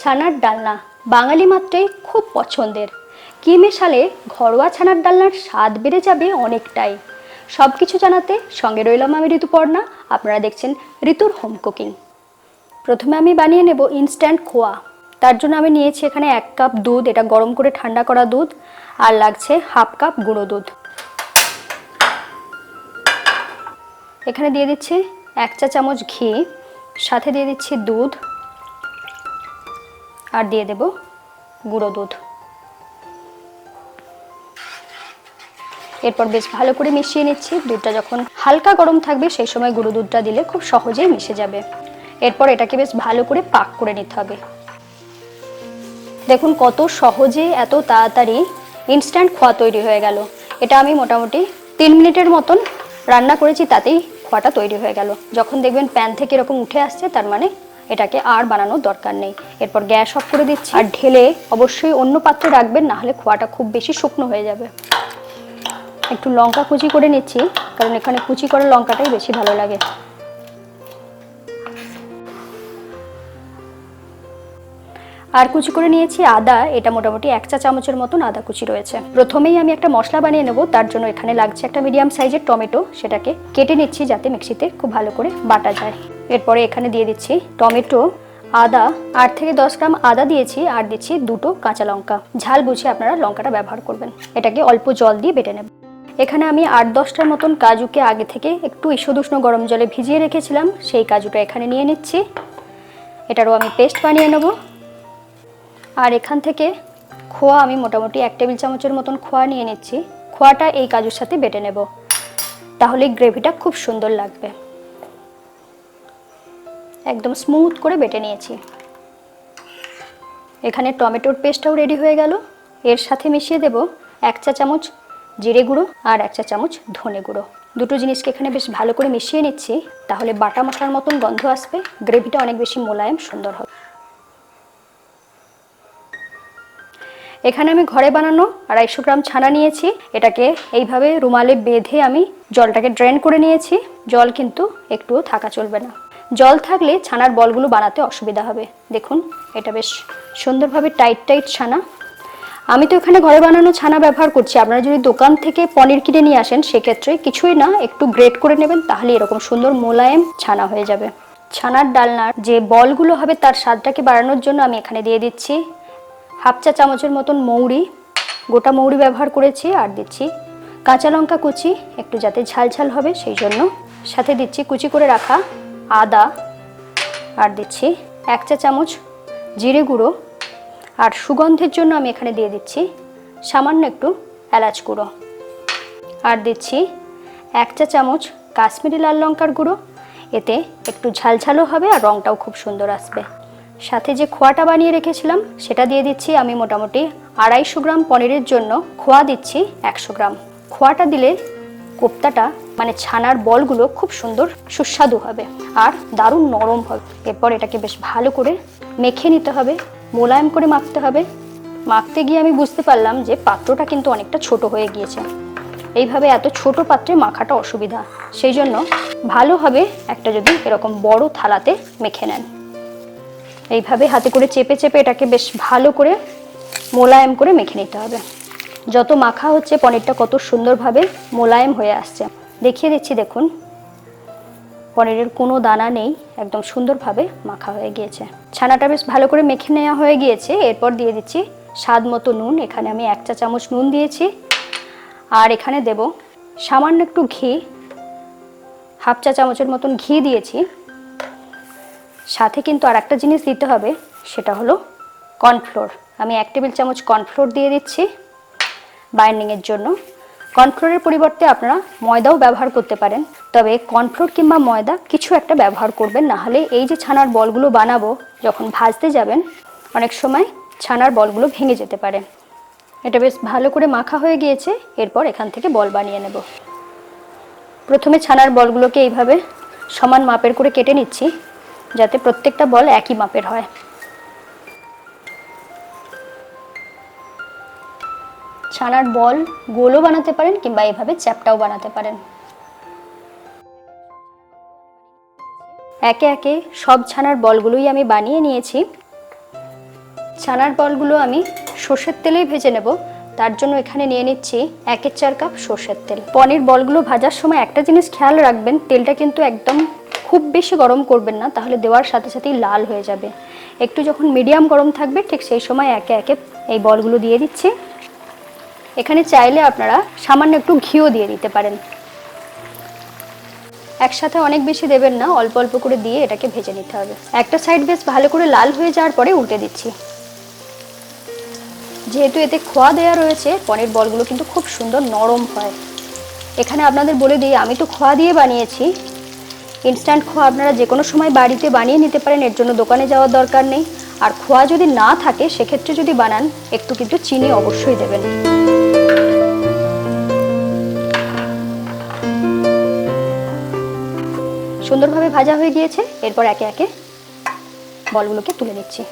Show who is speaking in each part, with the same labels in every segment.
Speaker 1: ছানার ডালনা বাঙালি মাত্রই খুব পছন্দের। কি মেশালে ঘরোয়া ছানার ডালনার স্বাদ বেড়ে যাবে অনেকটাই। সব কিছু জানাতে সঙ্গে রইলাম আমি ঋতুপর্ণা। আপনারা দেখছেন ঋতুর হোম কুকিং। প্রথমে আমি বানিয়ে নেব ইনস্ট্যান্ট খোয়া। তার জন্য আমি নিয়েছি এখানে 1 কাপ দুধ, এটা গরম করে ঠান্ডা করা দুধ, আর লাগছে হাফ কাপ গুঁড়ো দুধ। এখানে দিয়ে দিচ্ছি 1 চা চামচ ঘি, সাথে দিয়ে দিচ্ছি দুধ, আর দিয়ে দেব গুঁড়ো দুধ। এরপর বেশ ভালো করে মিশিয়ে নিচ্ছি। দুধটা যখন হালকা গরম থাকবে সেই সময় গুঁড়ো দুধটা দিলে খুব সহজেই মিশে যাবে। এরপর এটাকে বেশ ভালো করে পাক করে নিতে হবে। দেখুন কত সহজে এত তাড়াতাড়ি ইনস্ট্যান্ট খোয়া তৈরি হয়ে গেল। এটা আমি মোটামুটি 3 মিনিটের মতন রান্না করেছি, তাতেই খোয়াটা তৈরি হয়ে গেল। যখন দেখবেন প্যান থেকে এরকম উঠে আসছে, তার মানে এটাকে আর বানানোর দরকার নেই। এরপর গ্যাস অফ করে দিচ্ছি, আর ঢেলে অবশ্যই অন্য পাত্রে রাখবেন, না হলে খোয়াটা খুব বেশি শুকনো হয়ে যাবে। একটু লঙ্কা কুচি করে নিচ্ছি, কারণ এখানে কুচি করা লঙ্কাটাই বেশি ভালো লাগে। আর কুচি করে নিয়েছি আদা, এটা মোটামুটি 1 চা চামচের মতন আদা কুচি রয়েছে। প্রথমেই আমি একটা মশলা বানিয়ে নেব, তার জন্য এখানে লাগছে একটা মিডিয়াম সাইজের টমেটো, সেটাকে কেটে নিচ্ছি যাতে মিক্সিতে খুব ভালো করে বাটা যায়। এরপরে এখানে দিয়ে দিচ্ছি টমেটো, আদা, 8 থেকে 10 গ্রাম আদা দিয়েছি, আর দিচ্ছি 2টো কাঁচা লঙ্কা। ঝাল বুঝে আপনারা লঙ্কাটা ব্যবহার করবেন। এটাকে অল্প জল দিয়ে বেটে নেব। এখানে আমি 8-10টার মতন কাজুকে আগে থেকে একটু ঈষদুষ্ণ গরম জলে ভিজিয়ে রেখেছিলাম, সেই কাজুটা এখানে নিয়ে নিচ্ছি। এটারও আমি পেস্ট বানিয়ে নেব। আর এখান থেকে খোয়া আমি মোটামুটি 1 টেবিল চামচের মতন খোয়া নিয়ে নিচ্ছি। খোয়াটা এই কাজুর সাথে বেটে নেব, তাহলে গ্রেভিটা খুব সুন্দর লাগবে। একদম স্মুথ করে বেটে নিয়েছি। এখানে টমেটোর পেস্টটাও রেডি হয়ে গেল। এর সাথে মিশিয়ে দেব 1 চা চামচ জিরে গুঁড়ো আর 1 চা চামচ ধনে গুঁড়ো। দুটো জিনিসকে এখানে বেশ ভালো করে মিশিয়ে নিচ্ছি, তাহলে বাটা মশলার মতন গন্ধ আসবে, গ্রেভিটা অনেক বেশি মোলায়েম সুন্দর হবে। এখানে আমি ঘরে বানানো 250 গ্রাম ছানা নিয়েছি। এটাকে এইভাবে রুমালে বেঁধে আমি জলটাকে ড্রেন করে নিয়েছি। জল কিন্তু একটুও থাকা চলবে না, জল থাকলে ছানার বলগুলো বানাতে অসুবিধা হবে। দেখুন এটা বেশ সুন্দরভাবে টাইট ছানা। আমি তো এখানে ঘরে বানানো ছানা ব্যবহার করছি। আপনারা যদি দোকান থেকে পনির কিনে নিয়ে আসেন, সেক্ষেত্রে কিছুই না, একটু গ্রেট করে নেবেন, তাহলে এরকম সুন্দর মোলায়েম ছানা হয়ে যাবে। ছানার ডালনার যে বলগুলো হবে তার স্বাদটাকে বাড়ানোর জন্য আমি এখানে দিয়ে দিচ্ছি হাফ চা চামচের মতন মৌরি, গোটা মৌরি ব্যবহার করেছি, আর দিচ্ছি কাঁচা লঙ্কা কুচি, একটু যাতে ঝাল ঝাল হবে সেই জন্য। সাথে দিচ্ছি কুচি করে রাখা আদা, আর দিচ্ছি 1 চা চামচ জিরে গুঁড়ো, আর সুগন্ধের জন্য আমি এখানে দিয়ে দিচ্ছি সামান্য একটু এলাচ গুঁড়ো, আর দিচ্ছি 1 চা চামচ কাশ্মীরি লাল লঙ্কার গুঁড়ো। এতে একটু ঝালঝালও হবে আর রঙটাও খুব সুন্দর আসবে। সাথে যে খোয়াটা বানিয়ে রেখেছিলাম সেটা দিয়ে দিচ্ছি। আমি মোটামুটি 250 গ্রাম পনিরের জন্য খোয়া দিচ্ছি 100 গ্রাম। খোয়াটা দিলে কোপ্তাটা মানে ছানার বলগুলো খুব সুন্দর সুস্বাদু হবে আর দারুণ নরম হবে। এরপর এটাকে বেশ ভালো করে মেখে নিতে হবে, মোলায়েম করে মাখতে হবে। মাখতে গিয়ে আমি বুঝতে পারলাম যে পাত্রটা কিন্তু অনেকটা ছোট হয়ে গিয়েছে। এইভাবে এত ছোট পাত্রে মাখাটা অসুবিধা, সেই জন্য ভালো হবে একটা যদি এরকম বড় থালাতে মেখে নেন। এইভাবে হাতে করে চেপে চেপে এটাকে বেশ ভালো করে মোলায়েম করে মেখে নিতে হবে। যত মাখা হচ্ছে পনিরটা কত সুন্দরভাবে মোলায়েম হয়ে আসছে। দেখিয়ে দিচ্ছি, দেখুন পনিরের কোনো দানা নেই, একদম সুন্দরভাবে মাখা হয়ে গিয়েছে। ছানাটা বেশ ভালো করে মেখে নেওয়া হয়ে গিয়েছে। এরপর দিয়ে দিচ্ছি স্বাদ মতো নুন। এখানে আমি 1 চা চামচ নুন দিয়েছি, আর এখানে দেব সামান্য একটু ঘি, হাফ চা চামচের মতন ঘি দিয়েছি। সাথে কিন্তু আর একটা জিনিস দিতে হবে, সেটা হলো কর্নফ্লোর। আমি 1 টেবিল চামচ কর্নফ্লোর দিয়ে দিচ্ছি বাইন্ডিংয়ের জন্য। কর্নফ্লোরের পরিবর্তে আপনারা ময়দাও ব্যবহার করতে পারেন, তবে কর্নফ্লোর কিংবা ময়দা কিছু একটা ব্যবহার করবেন, না হলে এই যে ছানার বলগুলো বানাবো যখন ভাজতে যাবেন অনেক সময় ছানার বলগুলো ভেঙে যেতে পারে। এটা বেশ ভালো করে মাখা হয়ে গিয়েছে। এরপর এখান থেকে বল বানিয়ে নেব। প্রথমে ছানার বলগুলোকে এইভাবে সমান মাপের করে কেটে নিচ্ছি, যাতে প্রত্যেকটা বল একই মাপের হয়। ছানার বল গোলও বানাতে পারেন কিংবা এইভাবে চ্যাপটাও বানাতে পারেন। একে একে সব ছানার বলগুলোই আমি বানিয়ে নিয়েছি। ছানার বলগুলো আমি সর্ষের তেলেই ভেজে নেব, তার জন্য এখানে নিয়ে নিচ্ছি 1/4 কাপ সর্ষের তেল। পনির বলগুলো ভাজার সময় একটা জিনিস খেয়াল রাখবেন, তেলটা কিন্তু একদম খুব বেশি গরম করবেন না, তাহলে দেওয়ার সাথে সাথেই লাল হয়ে যাবে। একটু যখন মিডিয়াম গরম থাকবে ঠিক সেই সময় একে একে এই বলগুলো দিয়ে দিচ্ছি। এখানে চাইলে আপনারা সামান্য একটু ঘিও দিয়ে দিতে পারেন। একসাথে অনেক বেশি দেবেন না, অল্প অল্প করে দিয়ে এটাকে ভেজে নিতে হবে। একটা সাইড বেশ ভালো করে লাল হয়ে যাওয়ার পরে উল্টে দিচ্ছি। যেহেতু এতে খোয়া দেওয়া রয়েছে, পনির বলগুলো কিন্তু খুব সুন্দর নরম হয়। এখানে আপনাদের বলে দিই, আমি তো খোয়া দিয়ে বানিয়েছি। ইনস্ট্যান্ট খোয়া আপনারা যে কোনো সময় বাড়িতে বানিয়ে নিতে পারেন, এর জন্য দোকানে যাওয়ার দরকার নেই। আর খোয়া যদি না থাকে সেক্ষেত্রে যদি বানান, একটু কিন্তু চিনি অবশ্যই দেবেন। সুন্দরভাবে ভাজা হয়ে গিয়েছে, এরপর একে একে বলগুলোকে তুলে নিচ্ছি।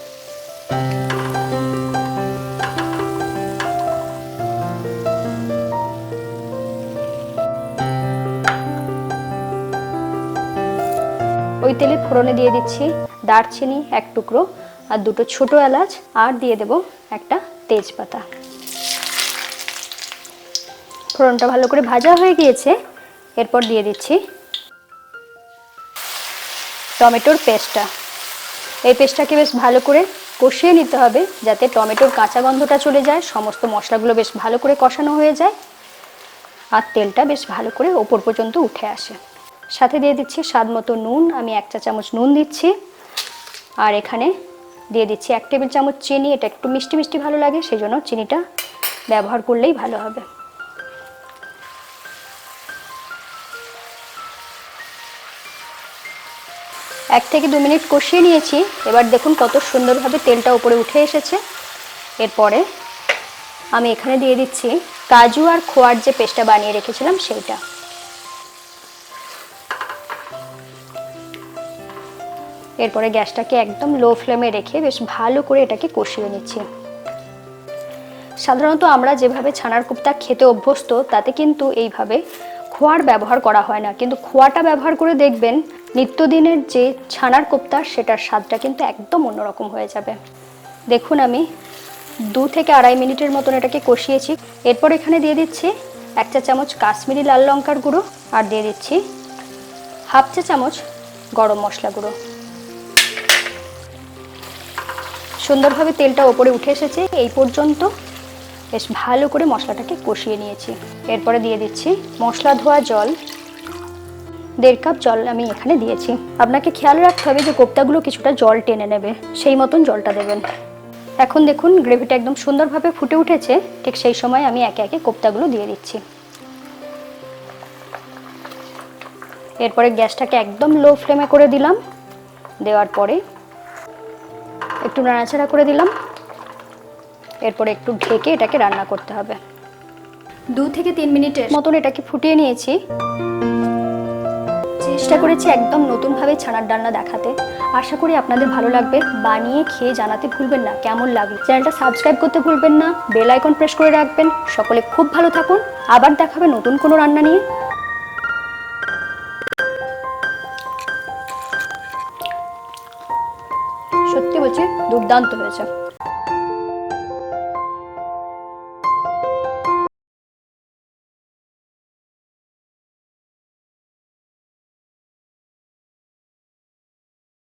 Speaker 1: ওই তেলে ফোড়নে দিয়ে দিচ্ছি দারচিনি 1 টুকরো আর 2টো ছোট এলাচ, আর দিয়ে দেব একটা তেজপাতা। ফোড়নটা ভালো করে ভাজা হয়ে গিয়েছে, এরপর দিয়ে দিচ্ছি টমেটোর পেস্টটা। এই পেস্টটাকে বেশ ভালো করে কষিয়ে নিতে হবে, যাতে টমেটোর কাঁচা গন্ধটা চলে যায়, সমস্ত মশলাগুলো বেশ ভালো করে কষানো হয়ে যায় আর তেলটা বেশ ভালো করে ওপর পর্যন্ত উঠে আসে। সাথে দিয়ে দিচ্ছি স্বাদ মতো নুন, আমি 1 চা চামচ নুন দিচ্ছি। আর এখানে দিয়ে দিচ্ছি 1 টেবিল চামচ চিনি। এটা একটু মিষ্টি মিষ্টি ভালো লাগে, সেই জন্য চিনিটা ব্যবহার করলেই ভালো হবে। 1 থেকে 2 মিনিট কষিয়ে নিয়েছি। এবার দেখুন কত সুন্দরভাবে তেলটা উপরে উঠে এসেছে। এরপরে আমি এখানে দিয়ে দিচ্ছি কাজু আর খোয়ার যে পেস্টটা বানিয়ে রেখেছিলাম সেইটা। এরপরে গ্যাসটাকে একদম লো ফ্লেমে রেখে বেশ ভালো করে এটাকে কষিয়ে নিচ্ছি। সাধারণত আমরা যেভাবে ছানার কোপ্তা খেতে অভ্যস্ত, তাতে কিন্তু এইভাবে খোয়ার ব্যবহার করা হয় না, কিন্তু খোয়াটা ব্যবহার করে দেখবেন নিত্যদিনের যে ছানার কোপ্তা, সেটার স্বাদটা কিন্তু একদম অন্যরকম হয়ে যাবে। দেখুন আমি 2 থেকে 2.5 মিনিটের মতন এটাকে কষিয়েছি। এরপর এখানে দিয়ে দিচ্ছি 1 চা চামচ কাশ্মীরি লাল লঙ্কার গুঁড়ো আর দিয়ে দিচ্ছি 1/2 চা চামচ গরম মশলা গুঁড়ো। সুন্দরভাবে তেলটা ওপরে উঠে এসেছে। এই পর্যন্ত বেশ ভালো করে মশলাটাকে কষিয়ে নিয়েছি। এরপরে দিয়ে দিচ্ছি মশলা ধোয়া জল, 1.5 কাপ জল আমি এখানে দিয়েছি। আপনাকে খেয়াল রাখতে হবে যে কোপ্তাগুলো কিছুটা জল টেনে নেবে, সেই মতন জলটা দেবেন। এখন দেখুন গ্রেভিটা একদম সুন্দরভাবে ফুটে উঠেছে, ঠিক সেই সময় আমি একে একে কোপ্তাগুলো দিয়ে দিচ্ছি। এরপরে গ্যাসটাকে একদম লো ফ্লেমে করে দিলাম। দেওয়ার পরে একটু নাড়াচাড়া করে দিলাম। এরপরে একটু ঢেকে এটাকে রান্না করতে হবে। 2 থেকে 3 মিনিটের মতন এটাকে ফুটিয়ে নিয়েছি। চেষ্টা করেছি একদম নতুনভাবে ছানার ডালনা দেখাতে। আশা করি আপনাদের ভালো লাগবে। বানিয়ে খেয়ে জানাতে ভুলবেন না কেমন লাগলো। চ্যানেলটা সাবস্ক্রাইব করতে ভুলবেন না, বেল আইকন প্রেস করে রাখবেন। সকলে খুব ভালো থাকুন, আবার দেখাবে নতুন কোনো রান্না নিয়ে। সত্যি বলছি দুর্দান্ত হয়েছে।